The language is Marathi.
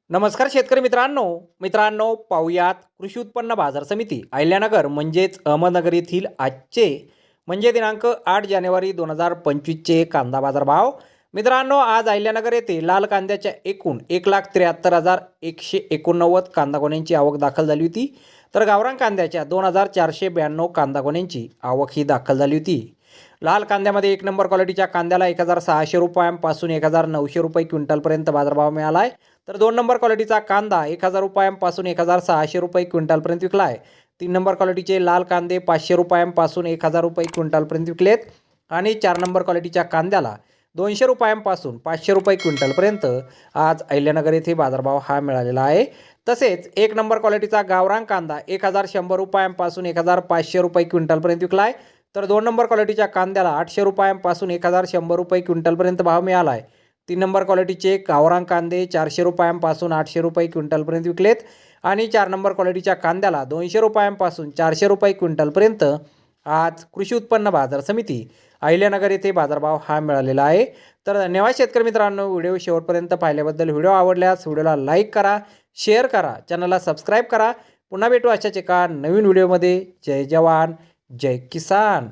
नमस्कार शेतकरी मित्रांनो पाहुयात कृषी उत्पन्न बाजार समिती अहिल्यानगर म्हणजेच अहमदनगर येथील आजचे म्हणजे दिनांक 8 जानेवारी 2025चे कांदा बाजार भाव। मित्रांनो, आज अहिल्यानगर येथे लाल कांद्याच्या एकूण 1,73,189 कांदा गोण्यांची आवक दाखल झाली होती, तर गावरान कांद्याच्या 2,492 कांदा गोण्यांची आवक ही दाखल झाली होती। लाल कांद्यामध्ये एक नंबर क्वालिटीच्या कांद्याला 1,600 रुपयांपासून 1,900 रुपये क्विंटलपर्यंत बाजारभाव मिळाला आहे, तर 2 नंबर क्वालिटीचा कांदा 1,000 रुपयांपासून 1,600 रुपये क्विंटलपर्यंत विकला आहे। 3 नंबर क्वालिटीचे लाल कांदे 500 रुपयांपासून 1,000 रुपये क्विंटलपर्यंत विकलेत आणि 4 नंबर क्वालिटीच्या कांद्याला 200 रुपयांपासून 500 रुपये क्विंटलपर्यंत आज अहिल्यानगर येथे बाजारभाव हा मिळालेला आहे। तसेच एक नंबर क्वालिटीचा गावरान कांदा 1,100 रुपयांपासून 1,500 रुपये क्विंटलपर्यंत विकला आहे, तर 2 नंबर क्वालिटीच्या कांद्याला 800 रुपयांपासून 1,100 रुपये क्विंटलपर्यंत भाव मिळाला आहे। 3 नंबर क्वालिटीचे गावरान कांदे 400 रुपयांपासून 800 रुपये क्विंटलपर्यंत विकलेत आणि 4 नंबर क्वालिटीच्या कांद्याला 200 रुपयांपासून 400 रुपये क्विंटलपर्यंत आज कृषी उत्पन्न बाजार समिती अहिल्यानगर येथे बाजारभाव हा मिळालेला आहे। तर धन्यवाद शेतकरी मित्रांनो, व्हिडिओ शेवटपर्यंत पाहिल्याबद्दल। व्हिडिओ आवडल्यास व्हिडिओला लाईक करा, शेअर करा, चॅनलला सबस्क्राईब करा। पुन्हा भेटू अशाच एका नवीन व्हिडिओमध्ये। जय जवान जय किसान।